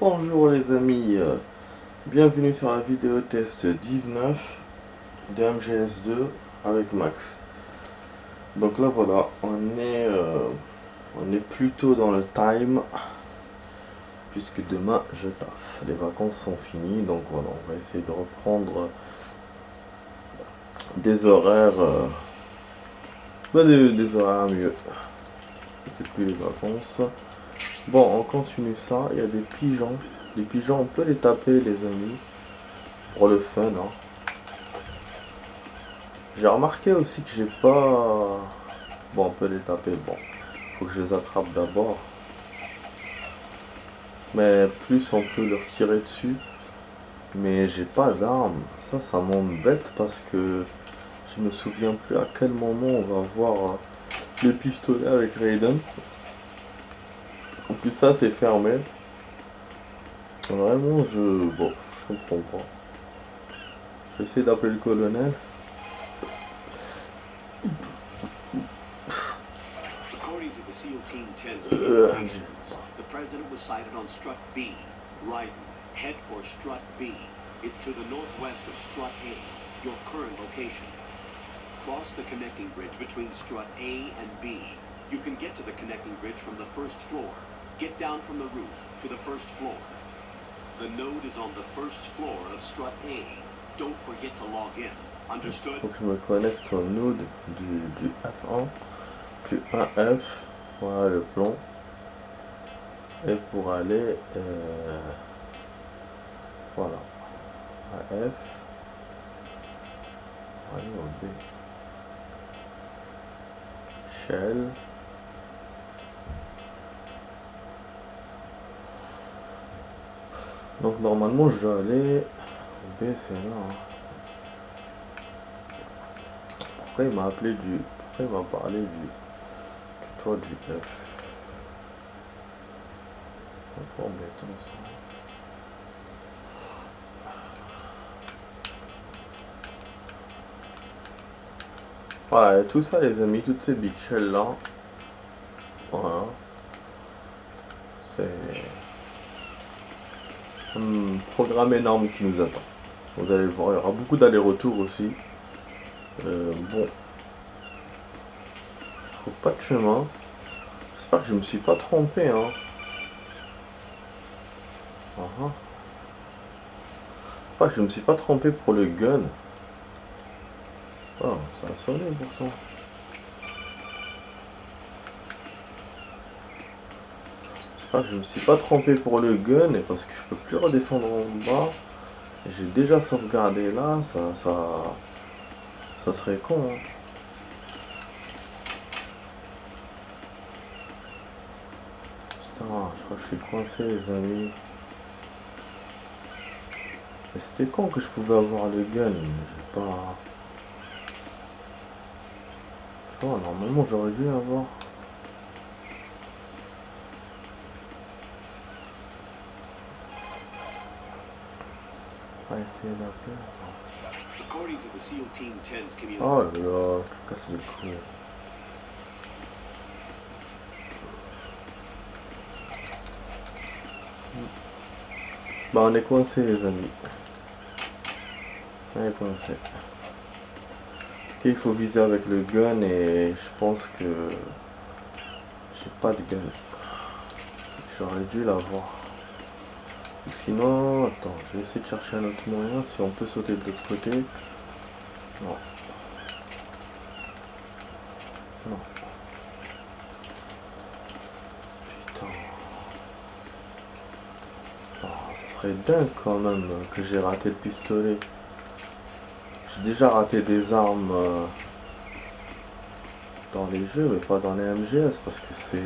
Bonjour les amis, bienvenue sur la vidéo test 19 de MGS2 avec Max. Donc là voilà, on est plutôt dans le time puisque demain je taffe. Les vacances sont finies, donc voilà, on va essayer de reprendre des horaires, des horaires mieux. C'est plus les vacances. Bon, on continue ça. Il y a des pigeons. Les pigeons, on peut les taper, les amis. Pour le fun, hein. J'ai remarqué aussi que j'ai pas... Bon, on peut les taper. Bon, faut que je les attrape d'abord. Mais plus on peut leur tirer dessus. Mais j'ai pas d'armes. Ça m'embête parce que je me souviens plus à quel moment on va voir le pistolet avec Raiden. En plus, ça, c'est fermé. Vraiment, bon, je comprends pas. Je vais essayer d'appeler le colonel. According to the SEAL Team 10's communications, the president was sighted on Strut B. Raiden, head for Strut B. It's to the northwest of Strut A, your current location. Cross the connecting bridge between Strut A and B. You can get to the connecting bridge from the first floor. Get down from the roof to the first floor. The node is on the first floor of Strut A. Don't forget to log in. Understood? Faut que je me connecte au node du F1, du 1F, voilà le plomb. Et pour aller, voilà, à F, aller au B. Shell. Donc normalement je dois aller au B, c'est là. Hein. Pourquoi il m'a appelé du... Pourquoi il m'a parlé du toit du F? C'est pas embêtant ça. Voilà, tout ça les amis, toutes ces big shells là. Voilà. C'est un programme énorme qui nous attend. Vous allez le voir, il y aura beaucoup d'allers-retours aussi. Bon. Je trouve pas de chemin. J'espère que je me suis pas trompé, hein. J'espère que je me suis pas trompé pour le gun. Oh, ça a sonné pourtant. J'espère que je me suis pas trompé pour le gun et parce que je peux plus redescendre en bas. J'ai déjà sauvegardé là, ça serait con. Hein. Putain, je crois que je suis coincé les amis. Mais c'était con que je pouvais avoir le gun, mais j'ai pas... Oh, normalement j'aurais dû avoir... Ah, essayer d'appeler... According to the SEAL Team 10's communications. Oh là là, casse le cou. Bah on est coincé les amis. On est coincé. Parce qu'il faut viser avec le gun et je pense que j'ai pas de gun. J'aurais dû l'avoir. Ou sinon, attends, je vais essayer de chercher un autre moyen si on peut sauter de l'autre côté. Non. Non. Putain. Oh, ça serait dingue quand même que j'ai raté le pistolet. J'ai déjà raté des armes dans les jeux, mais pas dans les MGS parce que c'est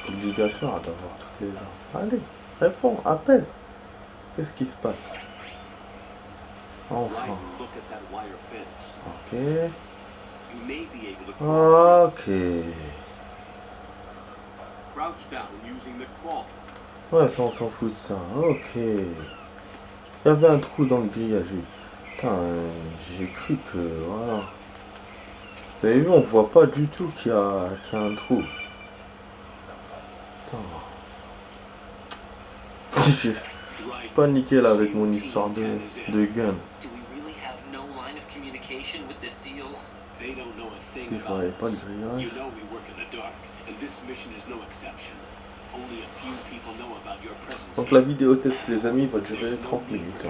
obligatoire d'avoir toutes les armes. Allez, réponds, appelle. Qu'est-ce qui se passe? Enfin. Ok. Ok. Ouais, ça on s'en fout de ça. Ok. Il y avait un trou dans le grillage. Putain, j'ai cru que... Voilà. Vous avez vu, on voit pas du tout qu'il y a un trou. Putain. J'ai paniqué là avec mon histoire de gun. Et je voyais pas le grillage. Donc la vidéo test les amis va durer 30 minutes.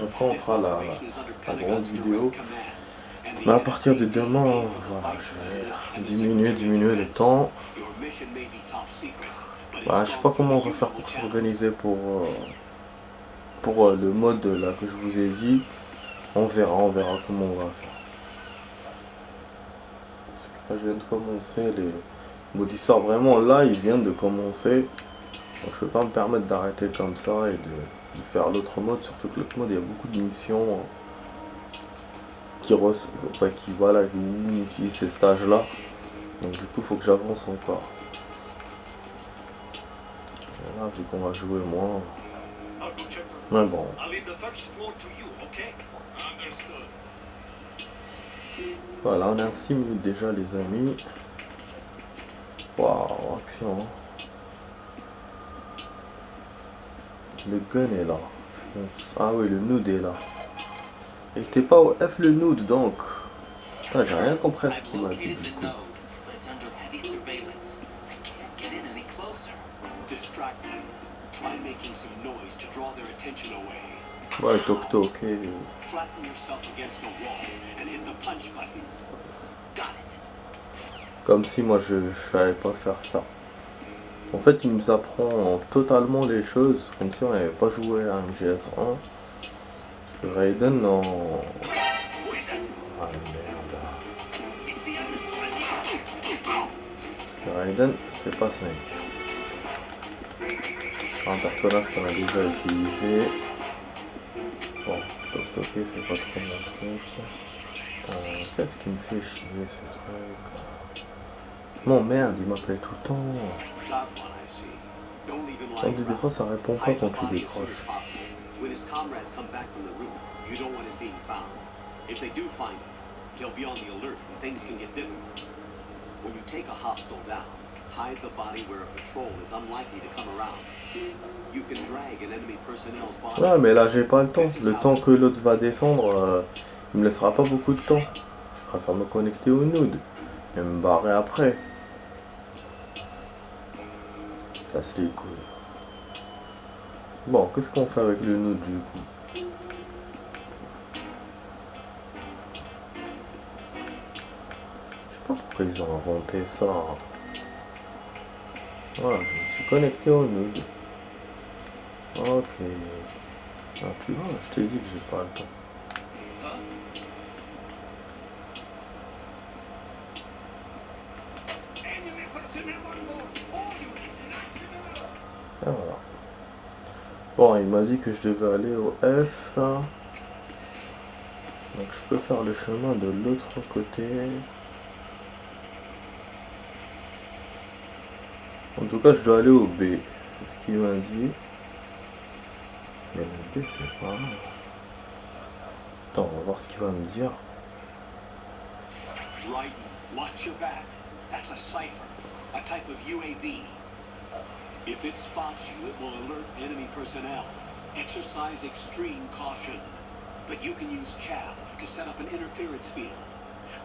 Après on fera la grande vidéo. Mais à partir de demain, voilà, je vais diminuer le temps. Bah, je sais pas comment on va faire pour s'organiser pour le mode là que je vous ai dit. On verra comment on va faire. Parce que là, je viens de commencer les modes d'histoire. Vraiment là, ils viennent de commencer. Donc je peux pas me permettre d'arrêter comme ça et de faire l'autre mode. Surtout que l'autre mode, il y a beaucoup de missions qui utilisent ces stages là. Donc du coup, il faut que j'avance encore. Et là, vu qu'on va jouer moins. Mais bon. Voilà, on est à 6 minutes déjà les amis. Waouh, action. Le gun est là. Ah oui, le nude est là. Et t'es pas au F le nude donc. Ah, j'ai rien compris à ce qu'il m'a dit du coup. Ouais, toc. Comme si moi je savais pas faire ça. En fait, il nous apprend totalement les choses, comme si on n'avait pas joué à MGS1. Raiden non. Ah merde. Parce que Raiden, c'est pas Snake. Un personnage qu'on a déjà utilisé. Bon, toc, c'est pas trop mon truc. Qu'est-ce qui me fait chier ce truc? Non merde, il m'appelle tout le temps. Donc des fois ça répond pas quand tu décroches. Ouais mais là j'ai pas le temps. Le temps que l'autre va descendre, il me laissera pas beaucoup de temps. Je préfère me connecter au nude et me barrer après. Casse les couilles. Bon, qu'est-ce qu'on fait avec le nude du coup? Je sais pas pourquoi ils ont inventé ça. Voilà, je me suis connecté au nude. Ok. Ah, tu vois, je t'ai dit que j'ai pas le temps. Ah, voilà. Bon, il m'a dit que je devais aller au F. Donc je peux faire le chemin de l'autre côté. En tout cas, je dois aller au B. C'est ce qu'il m'a dit. Mais le B, c'est pas... Attends, on va voir ce qu'il va me dire. Watch your back. That's a cipher, a type of UAV. If it spots you, it will alert enemy personnel. Exercise extreme caution. But you can use chaff to set up an interference field.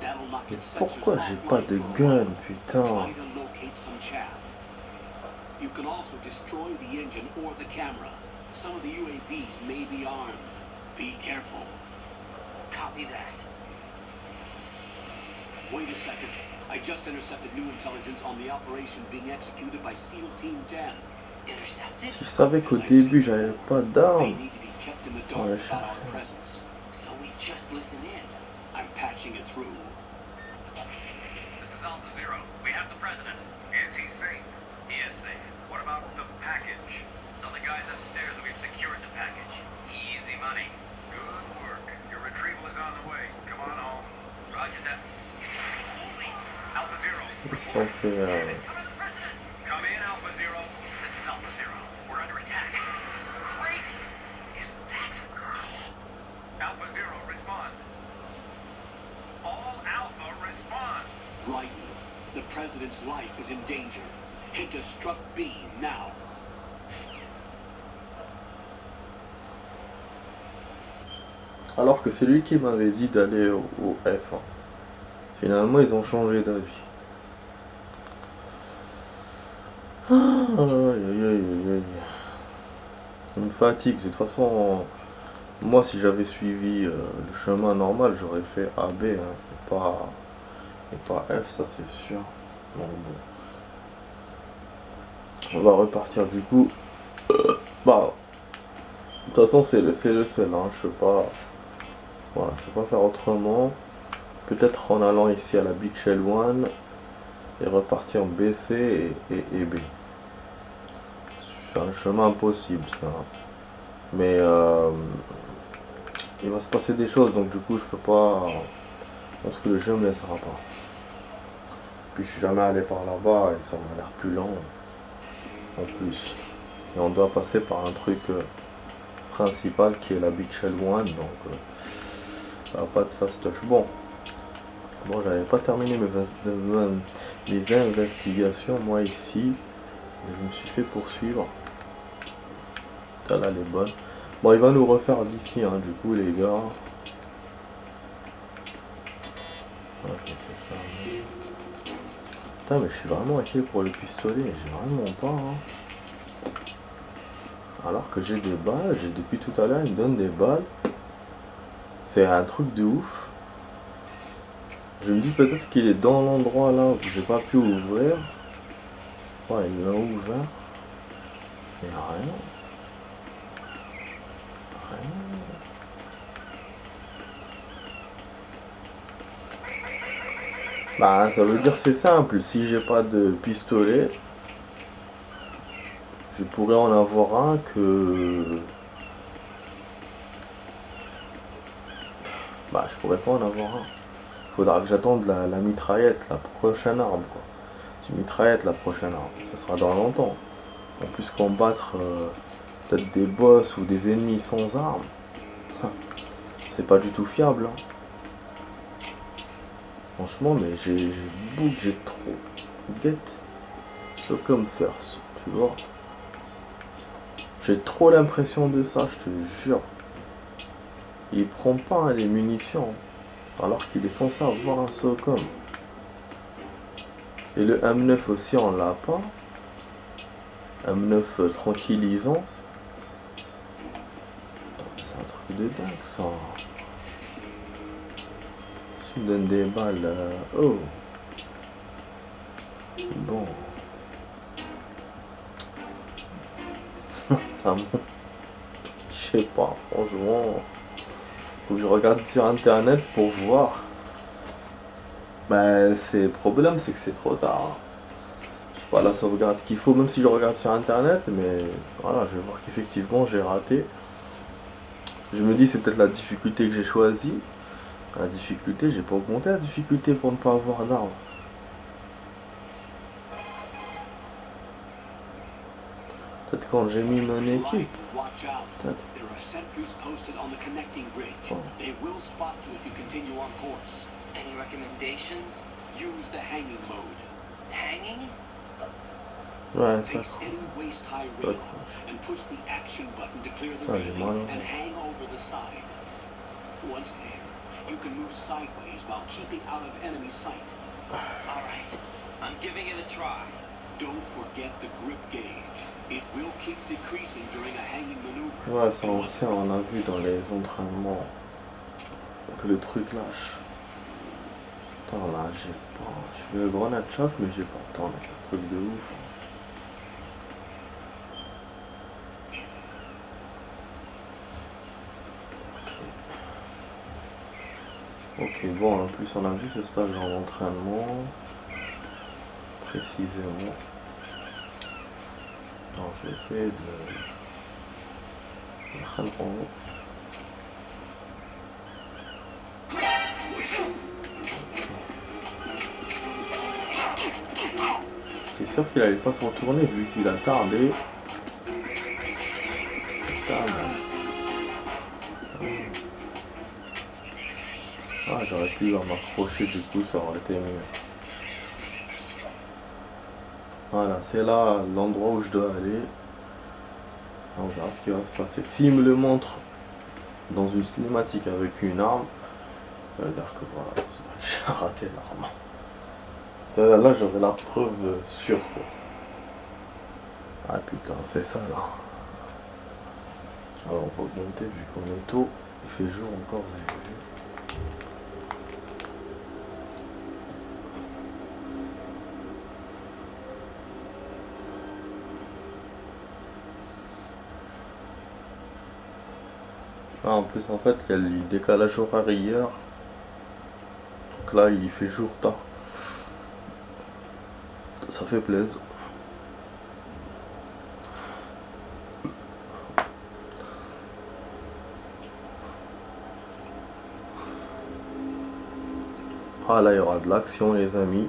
That'll knock its sensors Pourquoi j'ai pas de gun, putain? try to locate some chaff. You can also destroy the engine or the camera. Some of the UAVs may be armed. Be careful. Copy that. Wait a second. I just intercepted new intelligence on the operation being executed by SEAL Team 10. Intercepted? Si je savais qu'au début j'avais pas They d'armes. need to be kept in the dark about our presence. So we just listen in. I'm patching it through. This is Alpha Zero. We have the president. Is he safe? He is safe. What about the package? Tell the guys upstairs that we've secured the package. Easy money. Good work. Your retrieval is on the way. Come on home. Roger that. Alpha Zero. Ils sont fait... Come in, Alpha Zero. This is Alpha Zero. We're under attack. This is crazy. Is that... Alpha Zero, respond. All Alpha, respond. Right. The president's life is in danger. Head to Struck B now. Alors que c'est lui qui m'avait dit d'aller au F1. Finalement, ils ont changé d'avis. Aïe, aïe, aïe, aïe. Ça me fatigue. De toute façon, moi, si j'avais suivi le chemin normal, j'aurais fait AB, hein, et pas F, ça c'est sûr. Donc bon. On va repartir du coup. Bah, de toute façon, c'est le seul, hein. Je peux pas. Voilà, je peux pas faire autrement. Peut-être en allant ici à la Big Shell 1 et repartir BC et B. C'est un chemin impossible ça. Mais il va se passer des choses, donc du coup je peux pas. Je pense que le jeu me laissera pas. Puis je suis jamais allé par là-bas et ça m'a l'air plus lent en plus. Et on doit passer par un truc principal qui est la Big Shell 1, donc ça va pas de fastoche. Bon, j'avais pas terminé mes investigations moi ici. Je me suis fait poursuivre. Là, elle est bonne. Bon, il va nous refaire d'ici, hein, du coup, les gars. Ok, c'est ça. Putain, mais je suis vraiment inquiet pour le pistolet. J'ai vraiment pas, hein. Alors que j'ai des balles. Depuis tout à l'heure, il me donne des balles. C'est un truc de ouf. Je me dis peut-être qu'il est dans l'endroit là où j'ai pas pu ouvrir. Ouais, il l'a ouvert. Il n'y a rien. Bah, ça veut dire c'est simple. Si j'ai pas de pistolet, je pourrais en avoir un que. Bah, je pourrais pas en avoir un. Faudra que j'attende la mitraillette, la prochaine arme, quoi. C'est une mitraillette, la prochaine arme. Ça sera dans longtemps. En plus, combattre peut-être des boss ou des ennemis sans armes, c'est pas du tout fiable, hein. Franchement, mais j'ai trop. Get so come first, tu vois. J'ai trop l'impression de ça, je te jure. Il prend pas, hein, les munitions, alors qu'il est censé avoir un SOCOM. Et le M9 aussi, on l'a pas. M9 tranquillisant. C'est un truc de dingue ça. Tu me donnes des balles. Oh. Bon. Ça monte. Je sais pas, franchement. Faut que je regarde sur internet pour voir. Ben, le problème, c'est que c'est trop tard. Je sais pas la sauvegarde qu'il faut, même si je regarde sur internet, mais voilà, je vais voir qu'effectivement j'ai raté. Je me dis, c'est peut-être la difficulté que j'ai choisie. La difficulté, j'ai pas augmenté la difficulté pour ne pas avoir d'arme. Peut-être quand j'ai mis mon équipe. Watch out. Peut-être. There are sentries posted on the connecting bridge. Oh. They will spot you if you continue on course. Any recommendations? Use the hanging mode. Hanging? Ouais, ça. Face any waist high Pas rail proche. and push the action button to clear the Ça, j'ai mal, railing hein. and hang over the side. Once there, you can move sideways while keeping out of enemy sight. All right. I'm giving it a try. Don't forget the grip gauge. It will keep decreasing during a hanging maneuver. Ouais, ça on sait, on a vu dans les entraînements que le truc lâche. Putain, là, j'ai pas. J'ai le grenade chauffe, mais j'ai pas. Attends, mais c'est un truc de ouf. Ok, bon, en plus, on a vu ce stage en entraînement. Précisément. Alors, je vais essayer de prendre en haut. J'étais sûr qu'il allait pas se retourner vu qu'il a tardé. Ah, j'aurais pu m'accrocher, du coup ça aurait été mieux. Voilà, c'est là l'endroit où je dois aller. On verra ce qui va se passer. S'il me le montre dans une cinématique avec une arme, ça veut dire que voilà, j'ai raté l'arme. Là j'aurais la preuve sûre quoi. Ah putain, c'est ça là. Alors on va augmenter vu qu'on est tôt, il fait jour encore, vous avez vu. Ah, en plus, en fait, il y a le décalage horaire hier. Donc là, il fait jour tard. Ça fait plaisir. Ah là, il y aura de l'action, les amis.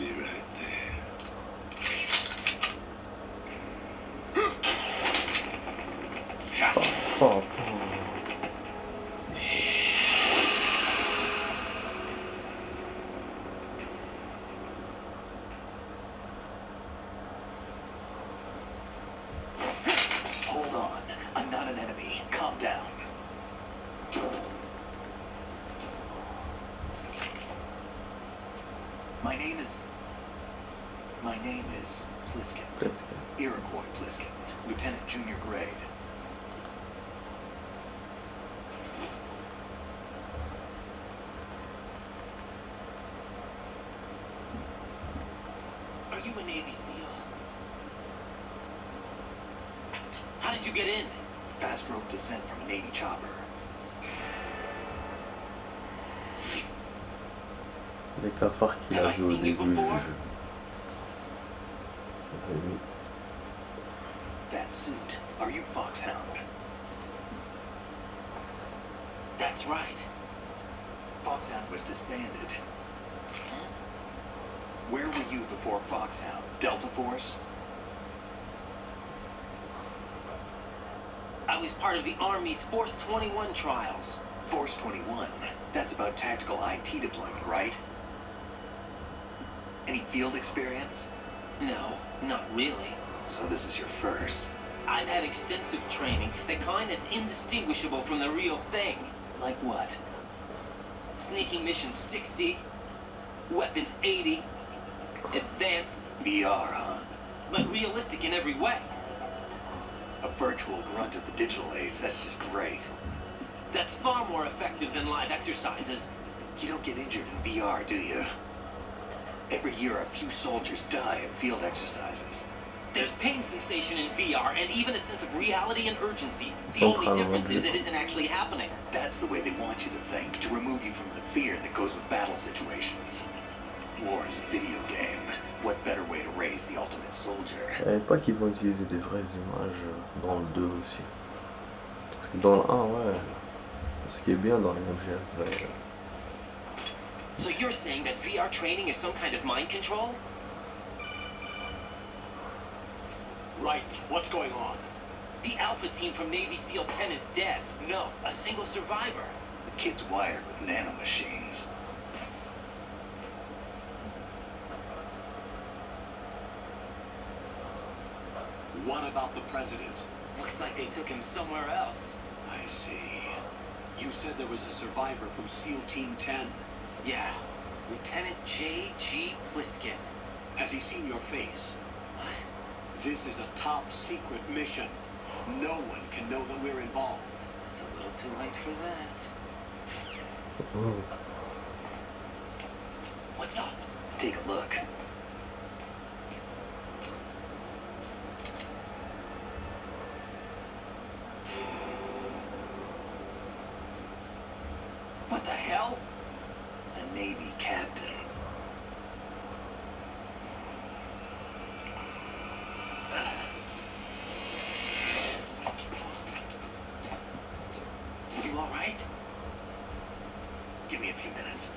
be right there. Oh, Hold on. I'm not an enemy. Calm down. My name is Pliskin. Pliskin. Iroquois Pliskin. Lieutenant junior grade. Are you a Navy SEAL? How did you get in? Fast rope descent from a Navy chopper. Les cafards qu'il a vu au début du jeu. Oui. That suit. Are you Foxhound? That's right. Foxhound was disbanded. Huh? Where were you before Foxhound? Delta Force? I was part of the Army's Force 21 trials. Force 21? That's about tactical IT deployment, right? Any field experience? No, not really. So this is your first? I've had extensive training, the kind that's indistinguishable from the real thing. Like what? Sneaking mission 60, weapons 80, advanced VR, huh? But realistic in every way. A virtual grunt of the digital age, that's just great. That's far more effective than live exercises. You don't get injured in VR, do you? Every year, a few soldiers die in field exercises. There's pain sensation in VR and even a sense of reality and urgency. The only difference is it isn't actually happening. That's the way they want you to think, to remove you from the fear that goes with battle situations. War is a video game. What better way to raise the ultimate soldier? Je savais pas qu'ils vont utiliser des vraies images dans le 2 aussi. Parce que dans le 1, ouais. Ce qui est bien dans les MGS, ouais. So you're saying that VR training is some kind of mind control? Right. What's going on? The Alpha team from Navy SEAL 10 is dead. No, a single survivor. The kid's wired with nanomachines. What about the president? Looks like they took him somewhere else. I see. You said there was a survivor from SEAL Team 10. Yeah, Lieutenant J.G. Pliskin. Has he seen your face? What? This is a top secret mission. No one can know that we're involved. It's a little too late for that. What's up? Take a look. What the hell? A Navy captain. You all right? Give me a few minutes.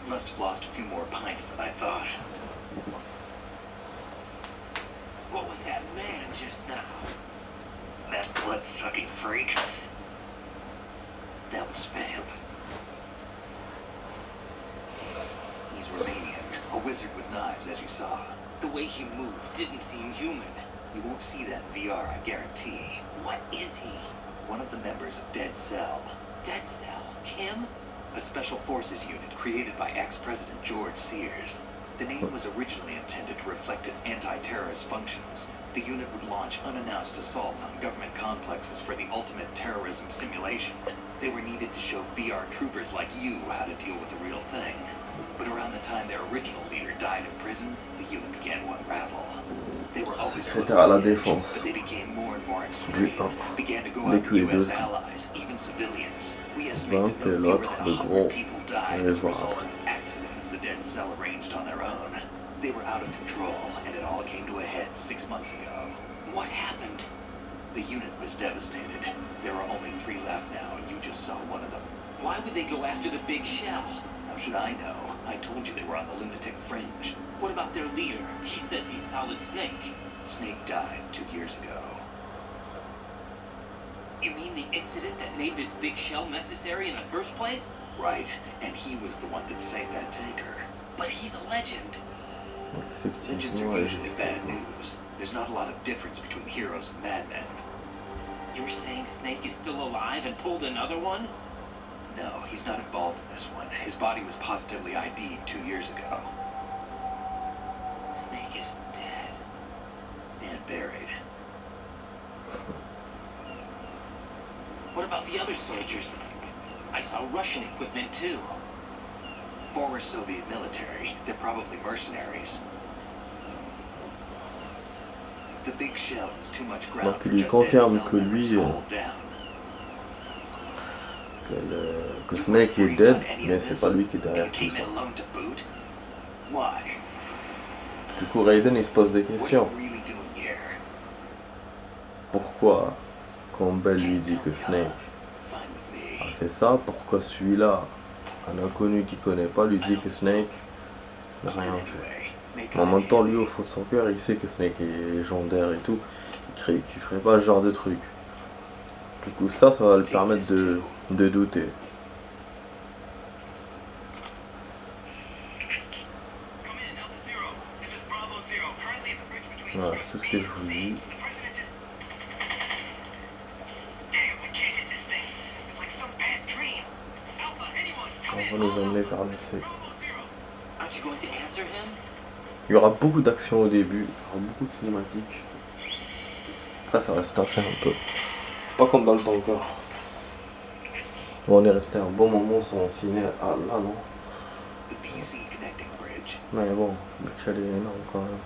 Must have lost a few more pints than I thought. What was that man just now? That blood-sucking freak? That was Vamp. He's Romanian, a wizard with knives, as you saw. The way he moved didn't seem human. You won't see that in VR, I guarantee. What is he? One of the members of Dead Cell. Dead Cell? Him? A special forces unit created by ex-President George Sears. The name was originally intended to reflect its anti-terrorist functions. The unit would launch unannounced assaults on government complexes for the ultimate terrorism simulation. They were needed to show VR troopers like you how to deal with the real thing. But around the time their original leader died in prison, the unit began to unravel. They were always close to Secrétaire à la the edge, défense. but they became more and more extreme. Began to go after US allies, even civilians. We estimate that no fewer than 100 people died as a result of accidents the Dead Cell arranged on their own. They were out of control, and it all came to a head 6 months ago. What happened? The unit was devastated. There are only 3 left now, and you just saw one of them. Why would they go after the big shell? A should I know? I told you they were on the lunatic fringe. What about their leader? He says he's Solid Snake. Snake died 2 years ago. You mean the incident that made this big shell necessary in the first place? Right, and he was the one that sank that tanker. But he's a legend. Legends are usually bad news. There's not a lot of difference between heroes and madmen. You're saying Snake is still alive and pulled another one? No, he's not involved in this one. His body was positively ID'd 2 years ago. Snake is dead. And buried. What about the other soldiers? I saw Russian equipment too. Former Soviet military. They're probably mercenaries. The big shell is too much ground Donc for il lui just dead confirme cell que members lui, to hold down. que Snake est dead, mais c'est pas lui qui est derrière tout ça. Du coup, Raiden il se pose des questions. Pourquoi, quand Bell lui dit que Snake a fait ça, pourquoi celui-là, un inconnu qui connaît pas, lui dit que Snake n'a rien fait? Mais en même temps, lui, au fond de son cœur, il sait que Snake est légendaire et tout, qu'il ferait pas ce genre de truc. Du coup, ça va le permettre de douter. Voilà, c'est tout ce que je vous dis. On va nous emmener vers l'essai. Il y aura beaucoup d'action au début, il y aura beaucoup de cinématiques. Après ça reste assez un peu. C'est pas comme dans le Tanker. Bon, on est resté un bon moment sans ciné. Ah là non. Mais bon, Mitchell est énorme quand même.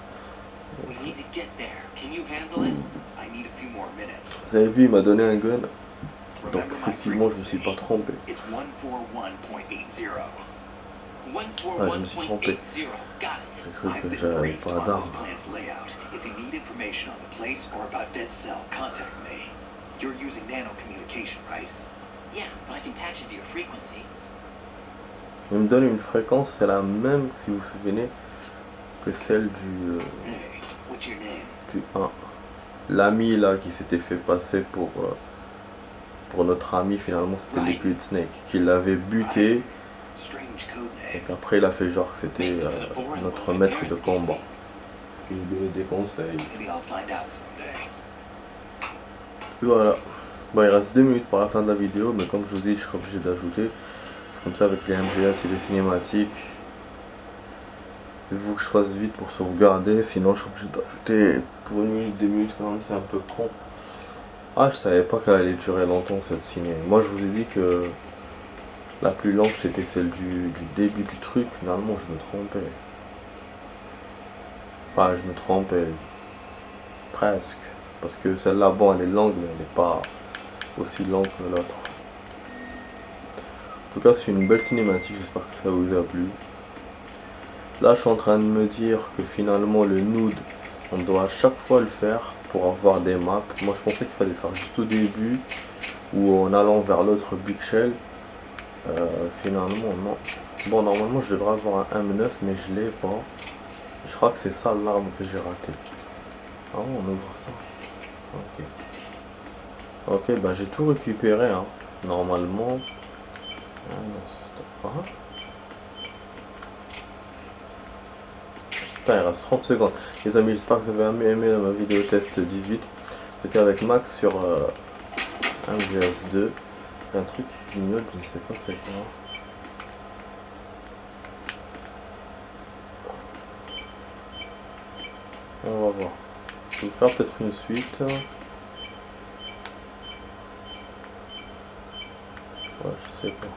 Vous avez vu, il m'a donné un gun. Donc effectivement, je me suis pas trompé. Ah, je me suis trompé. J'ai cru que j'avais pas d'armes. Il me donne une fréquence, c'est la même, si vous vous souvenez, que celle du 1. L'ami là qui s'était fait passer pour notre ami, finalement c'était Liquid Snake, qui l'avait buté et qu'après il a fait genre que c'était notre maître de combat. Il lui donnait des conseils. Et voilà. Bon, il reste 2 minutes pour la fin de la vidéo, mais comme je vous dis, je serai obligé d'ajouter. C'est comme ça avec les MGS et les cinématiques. Il faut que je fasse vite pour sauvegarder, sinon je serai obligé d'ajouter pour 1 minute, 2 minutes quand même, c'est un peu con. Ah, je savais pas qu'elle allait durer longtemps cette ciné. Moi je vous ai dit que la plus longue c'était celle du début du truc. Finalement je me trompais. Enfin je me trompais. Presque. Parce que celle-là, bon, elle est longue, mais elle n'est pas aussi longue que l'autre. En tout cas, c'est une belle cinématique, j'espère que ça vous a plu. Là, je suis en train de me dire que finalement, le nude, on doit à chaque fois le faire pour avoir des maps. Moi, je pensais qu'il fallait le faire juste au début, ou en allant vers l'autre Big Shell. Finalement, non. Bon, normalement, je devrais avoir un M9, mais je l'ai pas. Je crois que c'est ça l'arme que j'ai raté. Ah, on ouvre ça. Ok. Ok, bah j'ai tout récupéré, hein. Normalement. Ah non, stop. Ah. Putain, il reste 30 secondes. Les amis, j'espère que vous avez aimé ma vidéo test 18. C'était avec Max sur MGS2. Il y a un truc qui clignote, je ne sais pas c'est quoi. On va voir. Je vais faire peut-être une suite. Ouais, je sais pas.